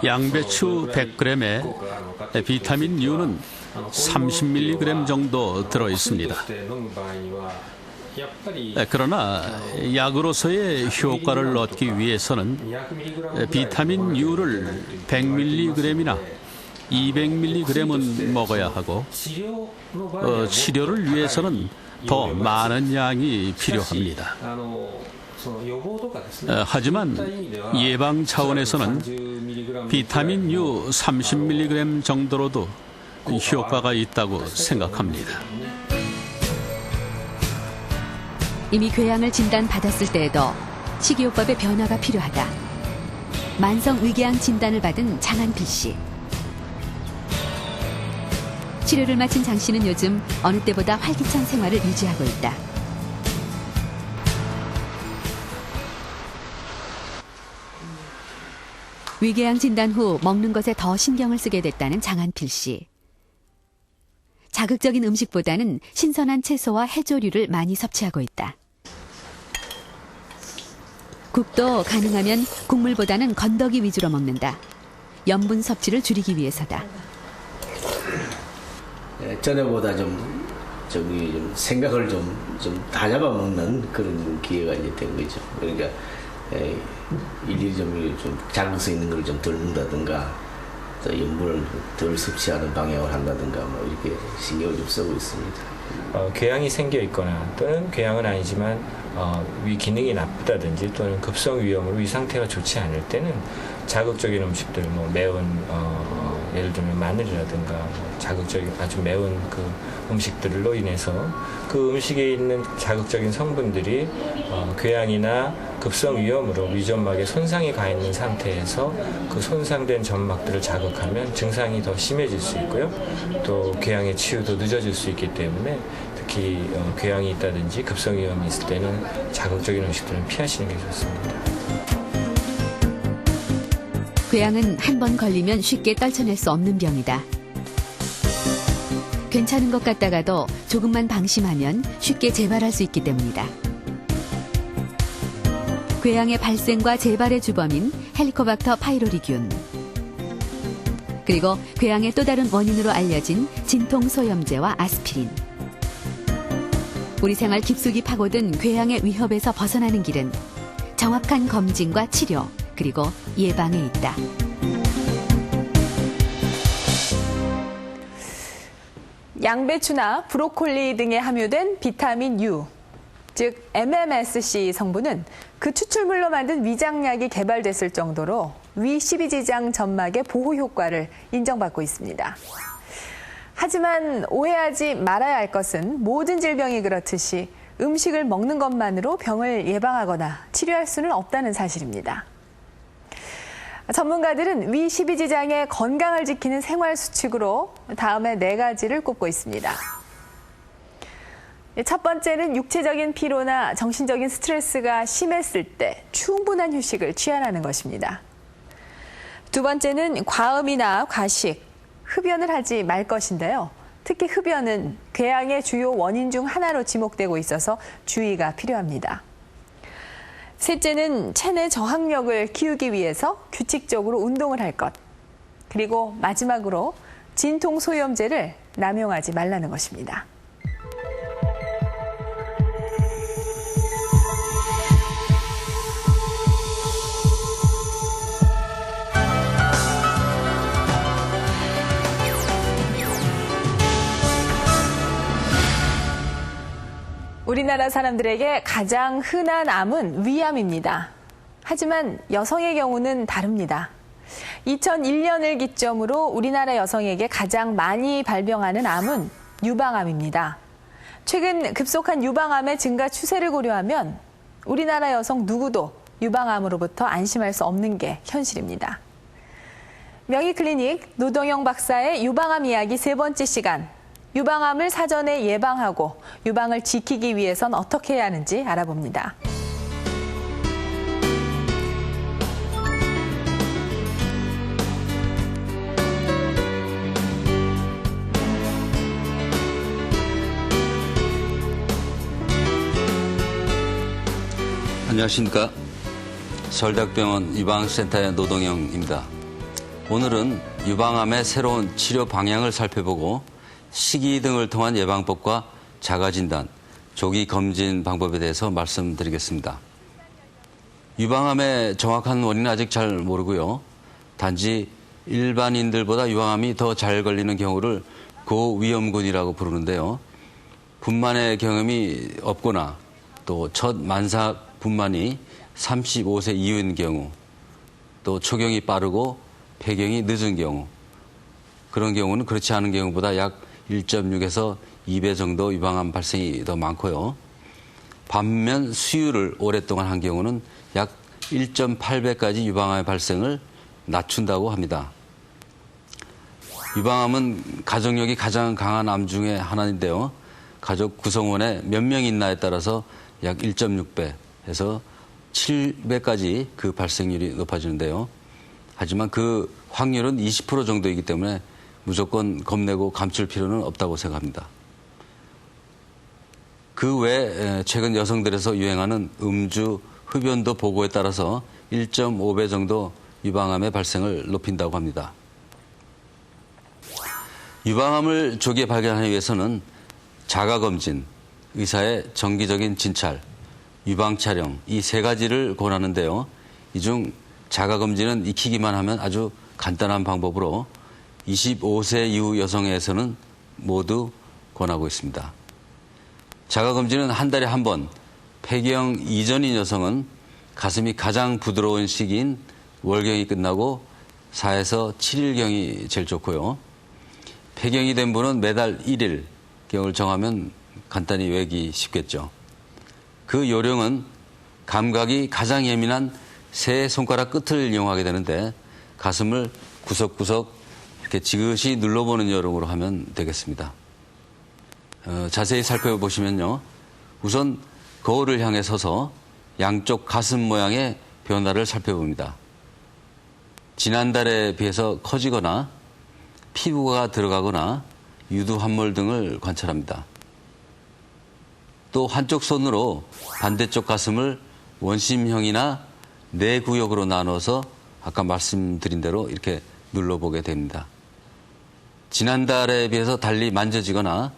양배추 100g에 비타민 U는 30mg 정도 들어 있습니다. 그러나 약으로서의 효과를 얻기 위해서는 비타민 U를 100mg이나 200mg은 먹어야 하고 치료를 위해서는 더 많은 양이 필요합니다. 하지만 예방 차원에서는 비타민 U 30mg 정도로도 효과가 있다고 생각합니다. 이미 궤양을 진단받았을 때에도 식이요법의 변화가 필요하다. 만성 위궤양 진단을 받은 장한필 씨. 치료를 마친 장 씨는 요즘 어느 때보다 활기찬 생활을 유지하고 있다. 위궤양 진단 후 먹는 것에 더 신경을 쓰게 됐다는 장한필 씨. 자극적인 음식보다는 신선한 채소와 해조류를 많이 섭취하고 있다. 국도 가능하면 국물보다는 건더기 위주로 먹는다. 염분 섭취를 줄이기 위해서다. 전에보다 좀 생각을 좀 다 잡아먹는 그런 기회가 이제 된 거죠. 그러니까 일일이 좀 자극성 있는 걸 좀 덜 먹는다든가, 또 염분을 덜 섭취하는 방향을 한다든가, 뭐 이렇게 신경을 좀 쓰고 있습니다. 궤양이 생겨 있거나 또는 궤양은 아니지만 위 기능이 나쁘다든지 또는 급성 위염으로 위 상태가 좋지 않을 때는 자극적인 음식들, 뭐 매운 예를 들면 마늘이라든가 자극적인 아주 매운 그 음식들로 인해서 그 음식에 있는 자극적인 성분들이 궤양이나 급성 위염으로 위점막에 손상이 가 있는 상태에서 그 손상된 점막들을 자극하면 증상이 더 심해질 수 있고요. 또 궤양의 치유도 늦어질 수 있기 때문에 특히 궤양이 있다든지 급성 위염이 있을 때는 자극적인 음식들은 피하시는 게 좋습니다. 궤양은 한 번 걸리면 쉽게 떨쳐낼 수 없는 병이다. 괜찮은 것 같다가도 조금만 방심하면 쉽게 재발할 수 있기 때문이다. 궤양의 발생과 재발의 주범인 헬리코박터 파이로리균, 그리고 궤양의 또 다른 원인으로 알려진 진통소염제와 아스피린. 우리 생활 깊숙이 파고든 궤양의 위협에서 벗어나는 길은 정확한 검진과 치료, 그리고 예방에 있다. 양배추나 브로콜리 등에 함유된 비타민 U, 즉 MMSC 성분은 그 추출물로 만든 위장약이 개발됐을 정도로 위 12지장 점막의 보호 효과를 인정받고 있습니다. 하지만 오해하지 말아야 할 것은 모든 질병이 그렇듯이 음식을 먹는 것만으로 병을 예방하거나 치료할 수는 없다는 사실입니다. 전문가들은 위 12지장의 건강을 지키는 생활 수칙으로 다음에 4가지를 꼽고 있습니다. 첫 번째는 육체적인 피로나 정신적인 스트레스가 심했을 때 충분한 휴식을 취하라는 것입니다. 두 번째는 과음이나 과식, 흡연을 하지 말 것인데요. 특히 흡연은 궤양의 주요 원인 중 하나로 지목되고 있어서 주의가 필요합니다. 셋째는 체내 저항력을 키우기 위해서 규칙적으로 운동을 할 것. 그리고 마지막으로 진통소염제를 남용하지 말라는 것입니다. 우리나라 사람들에게 가장 흔한 암은 위암입니다. 하지만 여성의 경우는 다릅니다. 2001년을 기점으로 우리나라 여성에게 가장 많이 발병하는 암은 유방암입니다. 최근 급속한 유방암의 증가 추세를 고려하면 우리나라 여성 누구도 유방암으로부터 안심할 수 없는 게 현실입니다. 명의클리닉 노동영 박사의 유방암 이야기 3번째 시간. 유방암을 사전에 예방하고 유방을 지키기 위해선 어떻게 해야 하는지 알아봅니다. 안녕하십니까. 서울대학병원 유방센터의 노동영입니다. 오늘은 유방암의 새로운 치료 방향을 살펴보고 시기 등을 통한 예방법과 자가진단, 조기 검진 방법에 대해서 말씀드리겠습니다. 유방암의 정확한 원인은 아직 잘 모르고요. 단지 일반인들보다 유방암이 더 잘 걸리는 경우를 고위험군이라고 부르는데요. 분만의 경험이 없거나 또 첫 만사 분만이 35세 이후인 경우, 또 초경이 빠르고 폐경이 늦은 경우, 그런 경우는 그렇지 않은 경우보다 약 1.6에서 2배 정도 유방암 발생이 더 많고요. 반면 수유를 오랫동안 한 경우는 약 1.8배까지 유방암의 발생을 낮춘다고 합니다. 유방암은 가족력이 가장 강한 암 중에 하나인데요. 가족 구성원에 몇 명 있나에 따라서 약 1.6배에서 7배까지 그 발생률이 높아지는데요. 하지만 그 확률은 20% 정도이기 때문에 무조건 겁내고 감출 필요는 없다고 생각합니다. 그 외에 최근 여성들에서 유행하는 음주, 흡연도 보고에 따라서 1.5배 정도 유방암의 발생을 높인다고 합니다. 유방암을 조기에 발견하기 위해서는 자가검진, 의사의 정기적인 진찰, 유방촬영 이 세 가지를 권하는데요. 이 중 자가검진은 익히기만 하면 아주 간단한 방법으로 25세 이후 여성에서는 모두 권하고 있습니다. 자가검진은 한 달에 한 번, 폐경 이전인 여성은 가슴이 가장 부드러운 시기인 월경이 끝나고 4에서 7일경이 제일 좋고요. 폐경이 된 분은 매달 1일 경을 정하면 간단히 외기 쉽겠죠. 그 요령은 감각이 가장 예민한 세 손가락 끝을 이용하게 되는데 가슴을 구석구석 이렇게 지그시 눌러보는 요령으로 하면 되겠습니다. 자세히 살펴보시면요. 우선 거울을 향해 서서 양쪽 가슴 모양의 변화를 살펴봅니다. 지난달에 비해서 커지거나 피부가 들어가거나 유두 함몰 등을 관찰합니다. 또 한쪽 손으로 반대쪽 가슴을 원심형이나 네 구역으로 나눠서 아까 말씀드린 대로 이렇게 눌러보게 됩니다. 지난달에 비해서 달리 만져지거나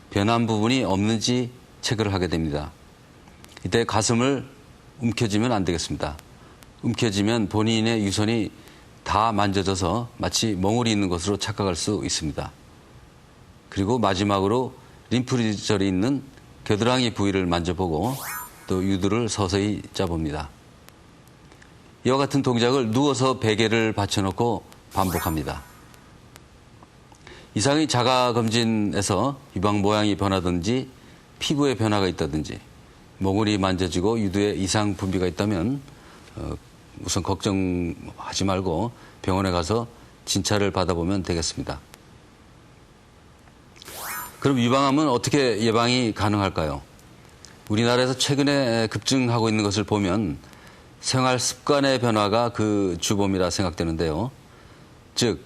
변한 부분이 없는지 체크를 하게 됩니다. 이때 가슴을 움켜쥐면 안 되겠습니다. 움켜쥐면 본인의 유선이 다 만져져서 마치 멍울이 있는 것으로 착각할 수 있습니다. 그리고 마지막으로 림프절이 있는 겨드랑이 부위를 만져보고 또 유두를 서서히 짜봅니다. 이와 같은 동작을 누워서 베개를 받쳐놓고 반복합니다. 이상의 자가검진에서 유방 모양이 변하든지 피부에 변화가 있다든지 멍울이 만져지고 유두에 이상 분비가 있다면 우선 걱정하지 말고 병원에 가서 진찰을 받아보면 되겠습니다. 그럼 유방암은 어떻게 예방이 가능할까요? 우리나라에서 최근에 급증하고 있는 것을 보면 생활 습관의 변화가 그 주범이라 생각되는데요. 즉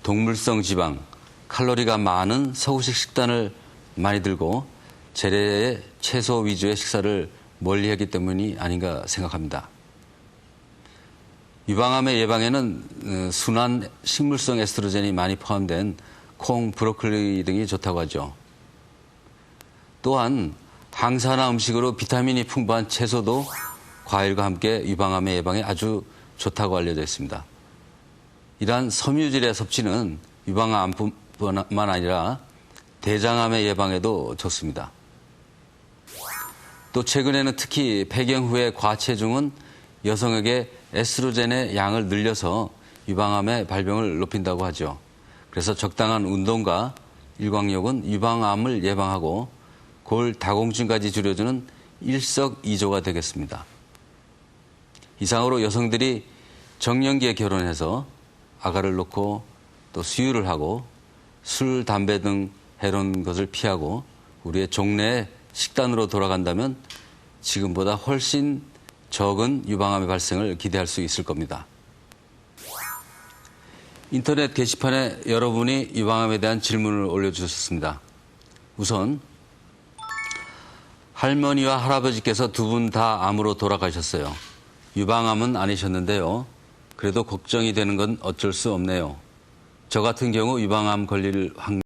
동물성 지방, 칼로리가 많은 서구식 식단을 많이 들고 재래의 채소 위주의 식사를 멀리하기 때문이 아닌가 생각합니다. 유방암의 예방에는 순한 식물성 에스트로겐이 많이 포함된 콩, 브로콜리 등이 좋다고 하죠. 또한 항산화 음식으로 비타민이 풍부한 채소도 과일과 함께 유방암의 예방에 아주 좋다고 알려져 있습니다. 이러한 섬유질의 섭취는 유방암뿐만 아니라 대장암의 예방에도 좋습니다. 또 최근에는 특히 폐경 후의 과체중은 여성에게 에스트로겐의 양을 늘려서 유방암의 발병을 높인다고 하죠. 그래서 적당한 운동과 일광욕은 유방암을 예방하고 골 다공증까지 줄여주는 일석이조가 되겠습니다. 이상으로 여성들이 정년기에 결혼해서 아가를 놓고 또 수유를 하고 술, 담배 등 해로운 것을 피하고 우리의 종래의 식단으로 돌아간다면 지금보다 훨씬 적은 유방암의 발생을 기대할 수 있을 겁니다. 인터넷 게시판에 여러분이 유방암에 대한 질문을 올려주셨습니다. 우선 할머니와 할아버지께서 두 분 다 암으로 돌아가셨어요. 유방암은 아니셨는데요. 그래도 걱정이 되는 건 어쩔 수 없네요. 저 같은 경우 유방암 걸릴 확률